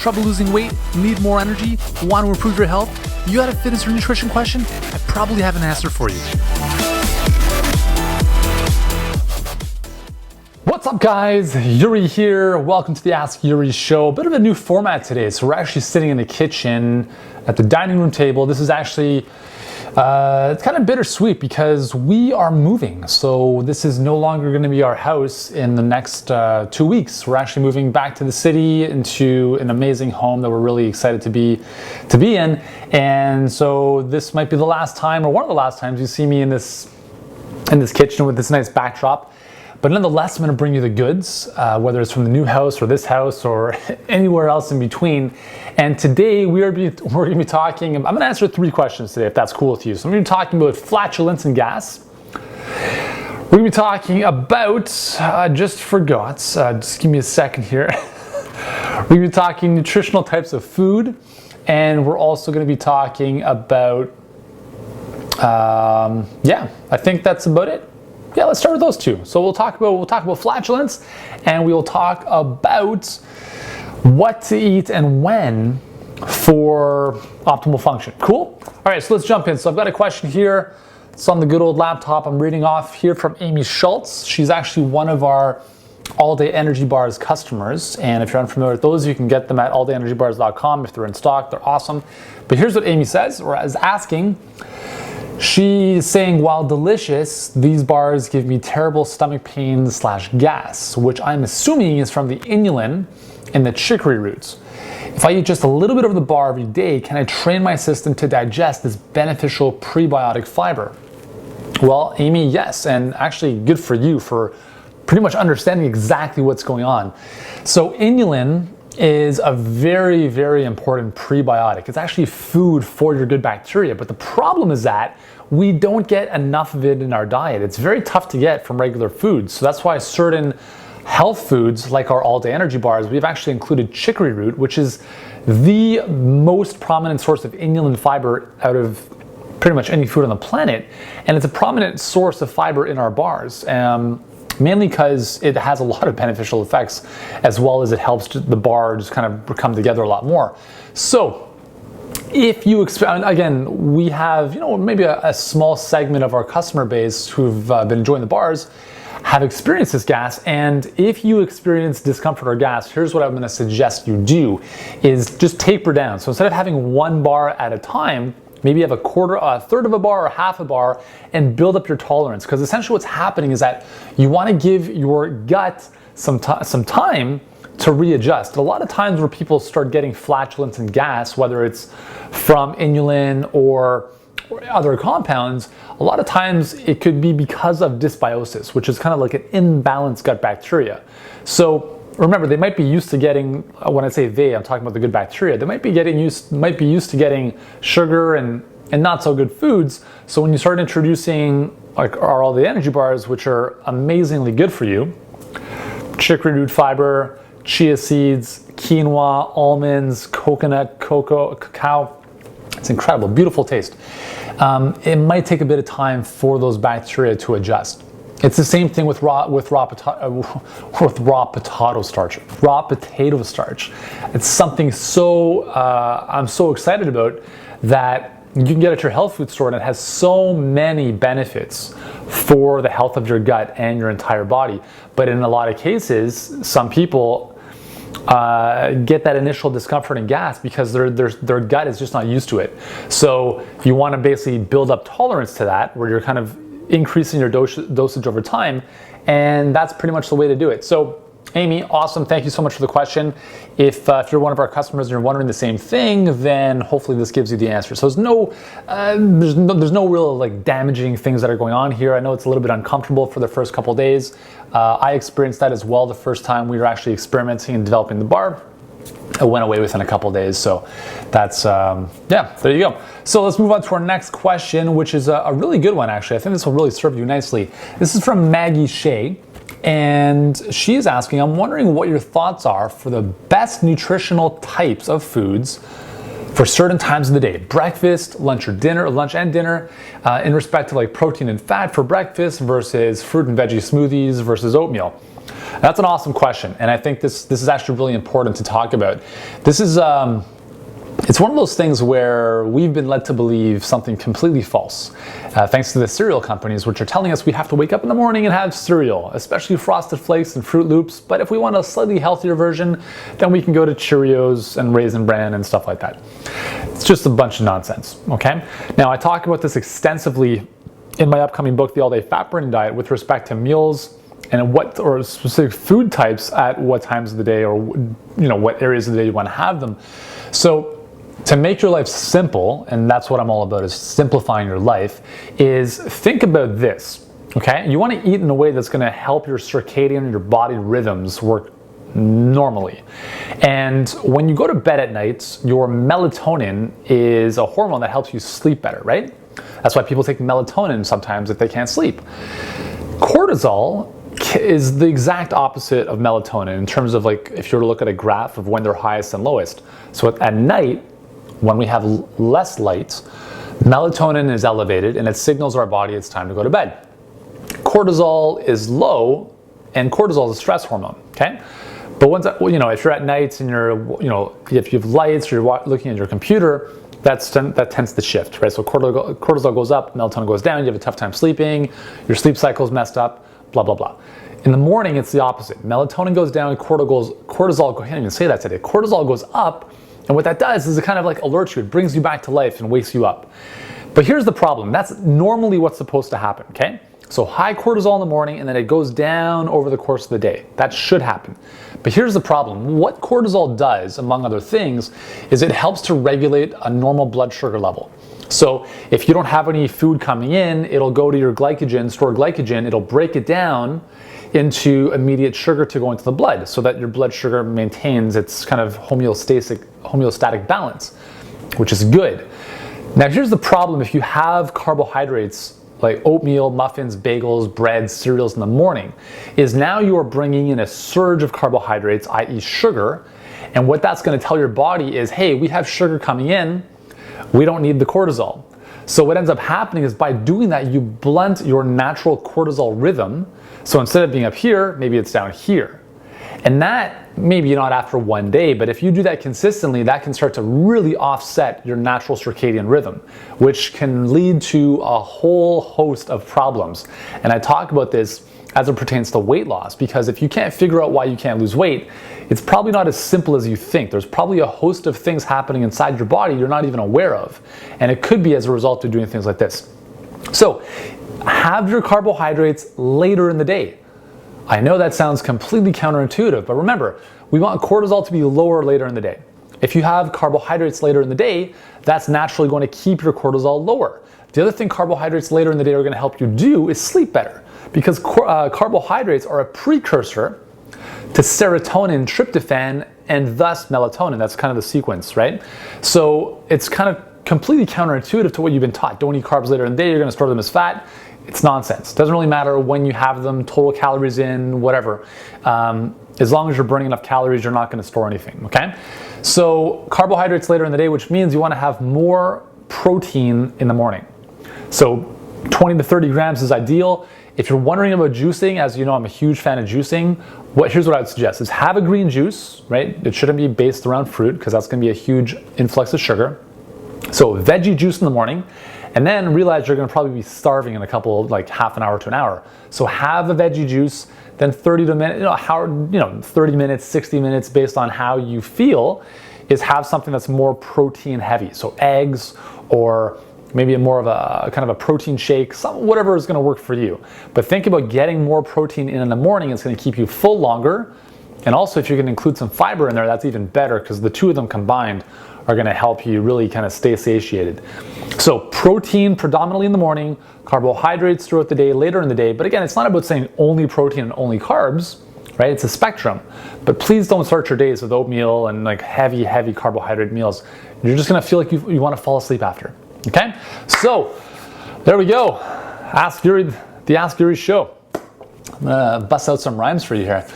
trouble losing weight, need more energy, want to improve your health? You got a fitness or nutrition question? I probably have an answer for you. What's up guys, Yuri here. Welcome to the Ask Yuri show. A bit of a new format today. So we're actually sitting in the kitchen at the dining room table. This is actually, it's kind of bittersweet because we are moving. So this is no longer going to be our house in the next 2 weeks. We're actually moving back to the city into an amazing home that we're really excited to be in. And so this might be the last time, or one of the last times you see me in this kitchen with this nice backdrop. But nonetheless, I'm going to bring you the goods, whether it's from the new house or this house or anywhere else in between. And today we're going to be talking, I'm going to answer 3 questions today, if that's cool with you. So I'm going to be talking about flatulence and gas. We're going to be talking about, just give me a second here. We're going to be talking nutritional types of food. And we're also going to be talking about, I think that's about it. Yeah, let's start with those 2. So we'll talk about flatulence, and we will talk about what to eat and when for optimal function. Cool? All right, so let's jump in. So I've got a question here. It's on the good old laptop. I'm reading off here from Amy Schultz. She's actually one of our All Day Energy Bars customers, and if you're unfamiliar with those, you can get them at alldayenergybars.com. If they're in stock, they're awesome. But here's what Amy says, or is asking. She's saying, while delicious, these bars give me terrible stomach pain / gas, which I'm assuming is from the inulin and the chicory roots. If I eat just a little bit of the bar every day, can I train my system to digest this beneficial prebiotic fiber? Well, Amy, yes, and actually good for you for pretty much understanding exactly what's going on. So inulin is a very, very important prebiotic. It's actually food for your good bacteria, but the problem is that we don't get enough of it in our diet. It's very tough to get from regular foods. So that's why certain health foods like our all-day energy bars, we've actually included chicory root, which is the most prominent source of inulin fiber out of pretty much any food on the planet. And it's a prominent source of fiber in our bars. Mainly because it has a lot of beneficial effects, as well as it helps the bar just kind of come together a lot more. So if you again, we have, maybe a small segment of our customer base who've been enjoying the bars have experienced this gas. And if you experience discomfort or gas, here's what I'm going to suggest you do is just taper down. So instead of having 1 bar at a time, maybe you have a third of a bar or half a bar, and build up your tolerance. Because essentially what's happening is that you want to give your gut some time to readjust. A lot of times where people start getting flatulence and gas, whether it's from inulin or other compounds, a lot of times it could be because of dysbiosis, which is kind of like an imbalanced gut bacteria. So remember, they might be used to getting, when I say they, I'm talking about the good bacteria, they might be used to getting sugar and not so good foods. So when you start introducing like our all day energy bars, which are amazingly good for you, chicory root fiber, chia seeds, quinoa, almonds, coconut, cocoa, cacao, it's incredible, beautiful taste. It might take a bit of time for those bacteria to adjust. It's the same thing with raw potato starch. It's something so I'm so excited about that you can get at your health food store, and it has so many benefits for the health of your gut and your entire body. But in a lot of cases, some people get that initial discomfort and gas because their gut is just not used to it. So you want to basically build up tolerance to that, where you're kind of increasing your dosage over time, and that's pretty much the way to do it. So Amy, awesome, thank you so much for the question. If you're one of our customers and you're wondering the same thing, then hopefully this gives you the answer. So there's no real like damaging things that are going on here. I know it's a little bit uncomfortable for the first couple days. I experienced that as well the first time we were actually experimenting and developing the bar. It went away within a couple days, so that's there you go. So let's move on to our next question, which is a really good one actually. I think this will really serve you nicely. This is from Maggie Shea, and she is asking, I'm wondering what your thoughts are for the best nutritional types of foods for certain times of the day, breakfast, lunch and dinner, in respect to like protein and fat for breakfast versus fruit and veggie smoothies versus oatmeal. That's an awesome question, and I think this is actually really important to talk about. This is it's one of those things where we've been led to believe something completely false, thanks to the cereal companies, which are telling us we have to wake up in the morning and have cereal, especially Frosted Flakes and Fruit Loops. But if we want a slightly healthier version, then we can go to Cheerios and Raisin Bran and stuff like that. It's just a bunch of nonsense, okay? Now, I talk about this extensively in my upcoming book, The All Day Fat Burning Diet, with respect to meals and what or specific food types at what times of the day, or what areas of the day you want to have them. So to make your life simple, and that's what I'm all about, is simplifying your life, is think about this, okay? You want to eat in a way that's going to help your circadian and your body rhythms work normally. And when you go to bed at night, your melatonin is a hormone that helps you sleep better, right? That's why people take melatonin sometimes if they can't sleep. Cortisol is the exact opposite of melatonin in terms of, like, if you were to look at a graph of when they're highest and lowest. So at night, when we have less light, melatonin is elevated and it signals our body it's time to go to bed. Cortisol is low, and cortisol is a stress hormone, okay? But once, if you're at night and if you have lights or you're looking at your computer, that tends to shift, right? So cortisol goes up, melatonin goes down, you have a tough time sleeping, your sleep cycle's messed up, blah, blah, blah. In the morning, it's the opposite. Melatonin goes down, cortisol, I can't even say that today, cortisol goes up, and what that does is it kind of like alerts you, it brings you back to life and wakes you up. But here's the problem, that's normally what's supposed to happen, okay? So high cortisol in the morning, and then it goes down over the course of the day. That should happen. But here's the problem. What cortisol does, among other things, is it helps to regulate a normal blood sugar level. So if you don't have any food coming in, it'll go to your glycogen, stored glycogen, it'll break it down into immediate sugar to go into the blood so that your blood sugar maintains its kind of homeostatic balance, which is good. Now here's the problem if you have carbohydrates like oatmeal, muffins, bagels, bread, cereals in the morning, is now you are bringing in a surge of carbohydrates, i.e. sugar, and what that's going to tell your body is, hey, we have sugar coming in, we don't need the cortisol. So what ends up happening is by doing that, you blunt your natural cortisol rhythm. So instead of being up here, maybe it's down here. And that, maybe not after one day, but if you do that consistently, that can start to really offset your natural circadian rhythm, which can lead to a whole host of problems. And I talk about this as it pertains to weight loss, because if you can't figure out why you can't lose weight, it's probably not as simple as you think. There's probably a host of things happening inside your body you're not even aware of. And it could be as a result of doing things like this. So have your carbohydrates later in the day. I know that sounds completely counterintuitive, but remember, we want cortisol to be lower later in the day. If you have carbohydrates later in the day, that's naturally going to keep your cortisol lower. The other thing carbohydrates later in the day are going to help you do is sleep better, because carbohydrates are a precursor to serotonin, tryptophan, and thus melatonin. That's kind of the sequence, right? So it's kind of completely counterintuitive to what you've been taught. Don't eat carbs later in the day, you're going to store them as fat. It's nonsense. It doesn't really matter when you have them, total calories in, whatever. As long as you're burning enough calories, you're not going to store anything, okay? So carbohydrates later in the day, which means you want to have more protein in the morning. So 20 to 30 grams is ideal. If you're wondering about juicing, as you know, I'm a huge fan of juicing. Here's what I would suggest is have a green juice, right? It shouldn't be based around fruit because that's going to be a huge influx of sugar. So veggie juice in the morning, and then realize you're going to probably be starving in a couple, like half an hour to an hour. So have a veggie juice, then 30 minutes, 60 minutes, based on how you feel, is have something that's more protein heavy. So eggs, or maybe more of a kind of a protein shake, whatever is going to work for you. But think about getting more protein in the morning. It's going to keep you full longer. And also, if you can include some fiber in there, that's even better, because the two of them combined are going to help you really kind of stay satiated. So protein predominantly in the morning, carbohydrates throughout the day, later in the day. But again, it's not about saying only protein and only carbs, right? It's a spectrum. But please don't start your days with oatmeal and like heavy carbohydrate meals. You're just going to feel like you want to fall asleep after. Okay? So there we go. The Ask Yuri show. I'm going to bust out some rhymes for you here.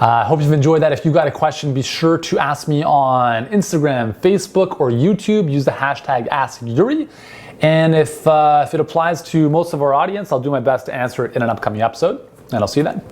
I hope you've enjoyed that. If you've got a question, be sure to ask me on Instagram, Facebook, or YouTube. Use the hashtag AskYuri. And if it applies to most of our audience, I'll do my best to answer it in an upcoming episode. And I'll see you then.